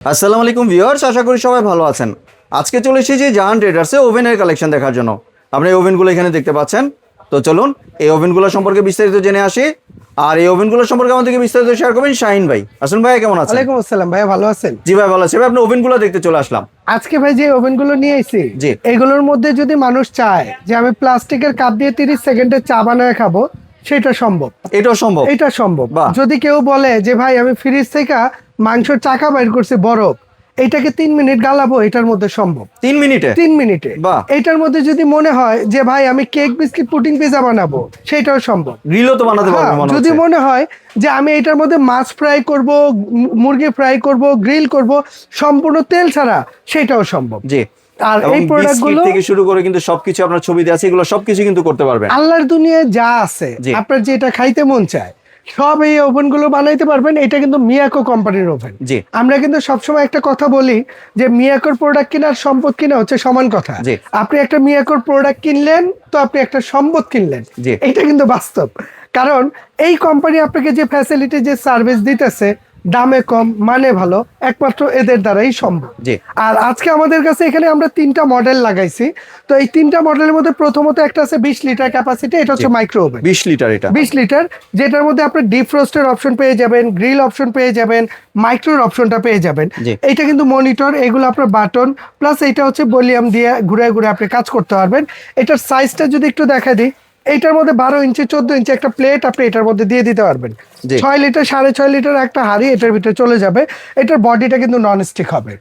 আসসালামু আলাইকুম ভিউয়ার্স, আশা করি সবাই ভালো আছেন। আজকে চলে এসেছি জাহান ট্রেডার্সে ওভেনের কালেকশন দেখার জন্য। আপনি এই ওভেনগুলো এখানে দেখতে পাচ্ছেন। তো চলুন এই ওভেনগুলো সম্পর্কে বিস্তারিত জেনে আসি। আর এই ওভেনগুলো সম্পর্কে আমাদেরকে বিস্তারিত শেয়ার করবেন শাহিন ভাই। আসুন ভাই, কেমন আছেন? ওয়ালাইকুম আসসালাম ভাই, ভালো আছেন? জি ভাই, ভালো আছি ভাই। আপনি ওভেনগুলো দেখতে চলে আসলাম। আজকে ভাই যে ওভেনগুলো নিয়ে আইছি, জি। এগুলোর মধ্যে যদি মানুষ চায় যে আমি প্লাস্টিকের কাপ দিয়ে 30 সেকেন্ডে চা বানায় খাবো, সেটা সম্ভব। এটাও সম্ভব? এটা সম্ভব। বাহ। যদি কেউ বলে যে ভাই আমি ফ্রিজ থেকে মাংসের চাকা বাইর করছি বরফ, এটাকে 3 মিনিট গালাবো, এটার মধ্যে সম্ভব। 3 মিনিটে? 3 মিনিটে। বাহ। এটার মধ্যে যদি মনে হয় যে ভাই আমি কেক বিস্কিট পুডিং পিজা বানাবো, সেটাও সম্ভব। গ্রিলও তো বানাতে পারবে মনে যদি হচ্ছে। মনে হয় যে আমি এটার মধ্যে মাছ ফ্রাই করব, মুরগি ফ্রাই করব, গ্রিল করব সম্পূর্ণ তেল ছাড়া, সেটাও সম্ভব। জি। আর এই প্রোডাক্টগুলো থেকে শুরু করে কিন্তু সবকিছু আপনার ছবিতে আছে, এগুলো সবকিছু কিন্তু করতে পারবেন। আল্লাহর দুনিয়ায় যা আছে, জি। আপনার যেটা খাইতে মন চায় সব এই ওভেনগুলো বানাইতে পারবেন। এটা কিন্তু মিয়াকো কোম্পানির ওভেন। জি। আমরা কিন্তু সবসময় একটা কথা বলি যে মিয়াকোর প্রোডাক্ট কিনা আর সম্পদ কিনা হচ্ছে সমান কথা। জি। আপনি একটা মিয়াকোর প্রোডাক্ট কিনলেন তো আপনি একটা সম্পদ কিনলেন। জি। এটা কিন্তু বাস্তব। কারণ এই কোম্পানি আপনাকে যে ফ্যাসিলিটি, যে সার্ভিস দিতেছে, দামে কম, মানে ভালো, একমাত্র এদের দ্বারাই সম্ভব। জি। আর আজকে আমাদের কাছে এখানে আমরা 3টা মডেল লাগাইছি। তো এই 3টা মডেলের মধ্যে প্রথমত একটা আছে 20 লিটার ক্যাপাসিটি, এটা হচ্ছে মাইক্রো ওভেন। 20 লিটার এটা? 20 লিটার, যেটার মধ্যে আপনি ডিপ ফ্রস্টের অপশন পেয়ে যাবেন, গ্রিল অপশন পেয়ে যাবেন, মাইক্রোর অপশনটা পেয়ে যাবেন। জি। এইটা কিন্তু মনিটর, এগুলো আপনার বাটন, প্লাস এটা হচ্ছে ভলিউম দিয়ে ঘুরে ঘুরে আপনি কাজ করতে পারবেন। এটার সাইজটা যদি একটু দেখা দিই, এইটার মধ্যে 12 ইঞ্চি 14 ইঞ্চি একটা প্লেট আপনি এটার মধ্যে দিয়ে দিতে পারবেন। জি। 6 লিটার 6.5 লিটার একটা হাঁড়ি এটার ভিতরে চলে যাবে। এটার বডিটা কিন্তু নন স্টিক হবে।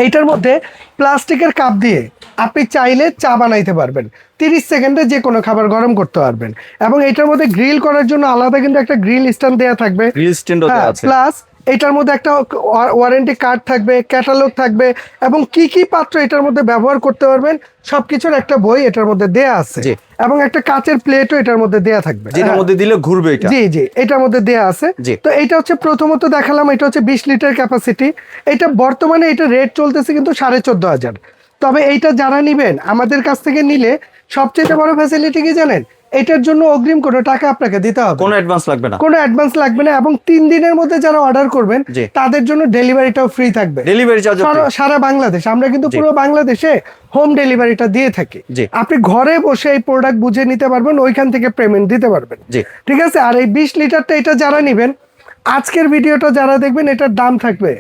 এইটার মধ্যে প্লাস্টিকের কাপ দিয়ে আপনি চাইলে চা বানাইতে পারবেন, 30 সেকেন্ডে যে কোনো খাবার গরম করতে পারবেন। এবং এটার মধ্যে গ্রিল করার জন্য আলাদা কিন্তু একটা গ্রিল স্ট্যান্ড দেওয়া থাকবে। গ্রিল স্ট্যান্ডও দেওয়া আছে। প্লাস এটার মধ্যে একটা ওয়ারেন্টি কার্ড থাকবে, ক্যাটালগ থাকবে, এবং কি কি পাত্র এটার মধ্যে ব্যবহার করতে পারবেন সবকিছুর একটা বই এটার মধ্যে দেয়া আছে। জি। এবং একটা কাচের প্লেটও এটার মধ্যে দেয়া থাকবে, যেটার মধ্যে দিলে ঘুরবে এটা। জি জি, এটার মধ্যে দেয়া আছে। জি। তো এটা হচ্ছে প্রথমত দেখালাম, এটা হচ্ছে 20 লিটার ক্যাপাসিটি। এটা বর্তমানে এটা রেট চলতেছে কিন্তু 14,500। তবে এইটা যারা নিবেন আমাদের কাছ থেকে নিলে সবচেয়ে বড় ফ্যাসিলিটি কি জানেন? এটার জন্য অগ্রিম কোনো টাকা আপনাকে দিতে হবে, কোনো অ্যাডভান্স লাগবে না? কোনো অ্যাডভান্স লাগবে না। এবং 3 দিনের মধ্যে যারা অর্ডার করবেন জি। তাদের জন্য ডেলিভারিটাও ফ্রি থাকবে। Delivery charge? সারা বাংলাদেশ, আমরা কিন্তু জি। পুরো বাংলাদেশে হোম ডেলিভারিটা দিয়ে থাকি। জি। আপনি ঘরে বসে এই প্রোডাক্ট বুঝে নিতে পারবেন, ওইখান থেকে পেমেন্ট দিতে পারবেন। জি। ঠিক আছে। আর এই 20 লিটারটা এটা যারা নেবেন, আজকের ভিডিওটা যারা দেখবেন, এটার দাম থাকবে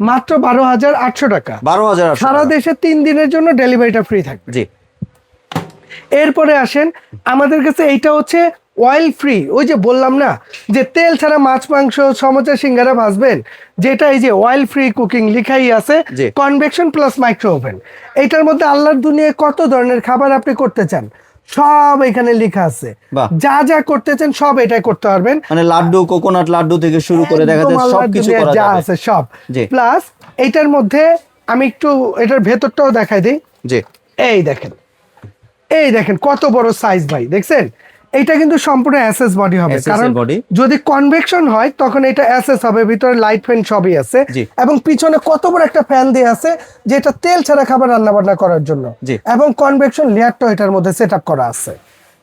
মাত্র 12,800 টাকা। 12,000? সারা দেশে 3 দিনের জন্য ডেলিভারিটা ফ্রি থাকবে। জি। এরপরে আসেন, আমাদের কাছে এইটা হচ্ছে অয়েল ফ্রি। ওই যে বললাম না যে তেল ছাড়া মাছ মাংস সমোসা সিঙ্গারা ভাজবেন, যেটা এই যে অয়েল ফ্রি কুকিং লিখাই আছে, জি। Convection plus micro oven. এইটার মধ্যে আল্লাহর দুনিয়ায় কত ধরনের খাবার আপনি করতে চান সব এখানে লেখা আছে। বাহ। যা যা করতে চান সব এটাই করতে পারবেন। মানে লাড্ডু, কোকোনাট লাড্ডু থেকে শুরু করে দেখা যায় একদম আল্লাহর সবকিছু দুনিয়ায় করা যা যাবে। আছে সব। জি। প্লাস এইটার মধ্যে আমি একটু এটার ভেতরটাও দেখাই দিই। জি। এই দেখেন, এই দেখেন কত বড় সাইজ ভাই, দেখছেন? এটা কিন্তু সম্পূর্ণ এসএস বডি হবে, SS কারণ body। যদি কনভেকশন হয় তখন এটা এসএস হবে, ভিতরে লাইট ফ্যান সবই আছে। জি। এবং পিছনে কত বড় একটা ফ্যান দেয়া আছে, যেটা তেল ছাড়া খাবার রান্না বান্না করার জন্য। জি। এবং কনভেকশন লেয়ারটাও এটার মধ্যে সেটআপ করা আছে।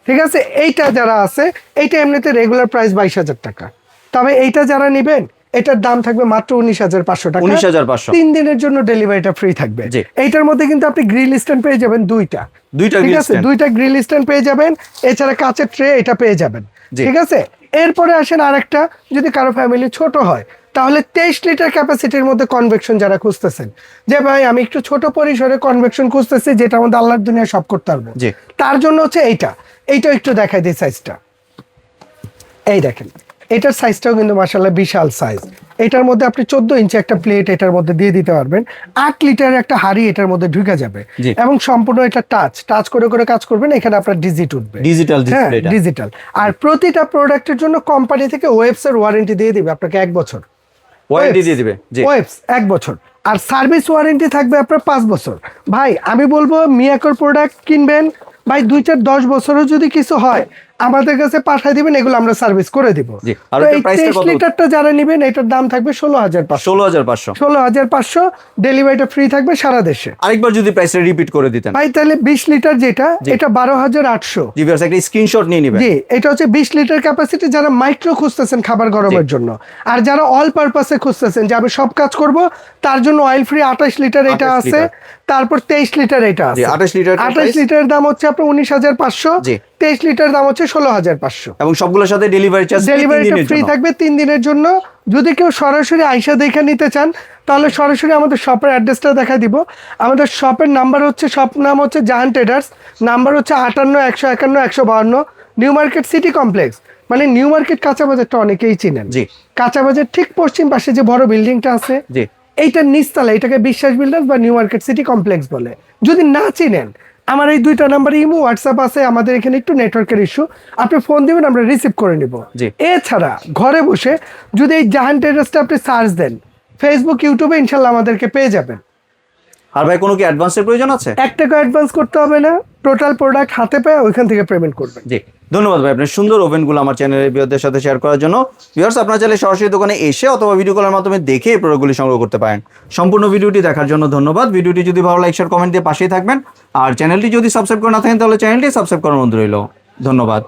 ঠিক আছে। এইটা যারা আছে, এইটা এমনিতে রেগুলার প্রাইস 22,000 টাকা। তবে এইটা যারা নেবেন, এটার দাম থাকবে মাত্র 19,500 টাকা। 19,500? 3 দিনের জন্য ডেলিভারিটা ফ্রি থাকবে। জি। এইটার মধ্যে কিন্তু আপনি গ্রিল স্ট্যান্ড পেয়ে যাবেন দুইটা। দুইটা ঠিক grill আছে, stand? 2টা গ্রিল স্ট্যান্ড পেয়ে যাবেন, এছাড়া কাঁচের ট্রে এটা পেয়ে যাবেন। জি। ঠিক আছে। এরপরে আসেন আরেকটা, যদি কারো ফ্যামিলি ছোট হয় তাহলে 23 লিটার ক্যাপাসিটির মধ্যে কনভেকশন যারা খুঁজতেছেন, যে ভাই আমি একটু ছোট পরিসরে কনভেকশন খুঁজতেছি যেটা আমাদের আল্লাহর দুনিয়া সব করতে পারবো, জি। তার জন্য হচ্ছে এইটা একটু দেখাই দিই সাইজটা। এই দেখেন, এটার সাইজটাও কিন্তু মাশাআল্লাহ বিশাল সাইজ। এটার মধ্যে আপনি 14 ইঞ্চি একটা প্লেট এটার মধ্যে দিয়ে দিতে পারবেন। 8 লিটারের একটা হাঁড়ি এটার মধ্যে ঢুকে যাবে। জি। এবং সম্পূর্ণ এটা টাচ করে করে কাজ করবেন, এখানে আপনার ডিজিট উঠবে, ডিজিটাল ডিসপ্লে এটা? ডিজিটাল। আর প্রতিটা প্রোডাক্টের জন্য কোম্পানি থেকে ওয়েবস এর ওয়ারেন্টি দিয়ে দিবে আপনাকে 1 বছর। ওয়ারেন্টি দিয়ে দিবে? জি। ওয়েবস 1 বছর। আর সার্ভিস ওয়ারেন্টি থাকবে আপনার 5 বছর। ভাই আমি বলবো মিয়াকোর প্রোডাক্ট কিনবেন ভাই, 2, 4, 10 বছরও যদি কিছু হয় আমাদের কাছে পাঠিয়ে দিবেন, এগুলো আমরা সার্ভিস করে দিব। জি, আর তো এটার এই প্রাইসটা 23 কত? লিটারটা যারা নেবেন এটার দাম থাকবে 16,500। 16,500। 16,500, ডেলিভারিটা ফ্রি থাকবে সারা দেশে। আরেকবার যদি প্রাইসটা রিপিট করে দিতেন। ভাই তাহলে 20 লিটার যেটা, জি। এটা 12,800। জি ভিউয়ার্স, একটা স্ক্রিনশট নিয়ে নেবেন। জি, এটা হচ্ছে 20 লিটার ক্যাপাসিটি, যারা মাইক্রো খুঁজতেছেন খাবার গরমের জন্য, আর যারা অল পারপাসে খুঁজতেছেন যে আমি সব কাজ করব, তার জন্য অয়েল ফ্রি 28 লিটার এটা 28 আছে। তারপর 23 লিটার এটা জি, আছে। 28 লিটার 28 লিটারের দাম হচ্ছে আপনার 19,500। জি। 23 লিটার দাম হচ্ছে 16,500। এবং সবগুলোর সাথে ডেলিভারি চার্জ ডেলিভারিটা ফ্রি থাকবে 3 দিনের জন্য। যদি কেউ সরাসরি আইসা দেখে নিতে চান, তাহলে সরাসরি আমাদের শপের অ্যাড্রেসটা দেখা দিব। আমাদের শপের নাম্বার হচ্ছে, শপ নাম হচ্ছে জাহান ট্রেডার্স, নাম্বার হচ্ছে 58-151-152, নিউ মার্কেট সিটি কমপ্লেক্স, মানে নিউ মার্কেট কাঁচা বাজারটা অনেকেই চিনেন। জি। কাঁচা বাজার ঠিক পশ্চিম পাশে যে বড় বিল্ডিংটা আছে, জি। এইটার নিচতলা, এটাকে বিশ্বাস বিল্ডার্স বা নিউ মার্কেট সিটি কমপ্লেক্স বলে। যদি না চিনেন, আমার এই 2টা নাম্বারে ইমো হোয়াটসঅ্যাপ আছে। আমাদের এখানে একটু নেটওয়ার্কের ইস্যু, আপনি ফোন দিবেন, আমরা রিসিভ করে নিব। জি। এছাড়া ঘরে বসে যদি এই জাহান ট্রেডার্সটা আপনি সার্চ দেন ফেসবুক, ইউটিউবে, ইনশাল্লাহ আমাদেরকে পেয়ে যাবেন। আর ভাই কোনো কি অ্যাডভান্সের প্রয়োজন আছে? 1 টাকা অ্যাডভান্স করতে হবে না, টোটাল প্রোডাক্ট হাতে পেয়ে ওইখান থেকে পেমেন্ট করবেন। জি, ধন্যবাদ ভাই আপনার সুন্দর ওভেনগুলো আমার চ্যানেলের ভিউয়ারদের সাথে শেয়ার করার জন্য। ভিউয়ার্স, আপনারা চাইলে সরাসরি দোকানে এসে অথবা ভিডিও কলের মাধ্যমে দেখে এই প্রোডাক্টগুলি সংগ্রহ করতে পারেন। সম্পূর্ণ ভিডিওটি দেখার জন্য ধন্যবাদ। ভিডিওটি যদি ভালো লাইক, শেয়ার, কমেন্ট দিয়ে পাশেই থাকবেন। আর চ্যানেলটি যদি সাবস্ক্রাইব করে না থাকেন তাহলে চ্যানেলটি সাবস্ক্রাইব করার অনুরোধ রইল। ধন্যবাদ।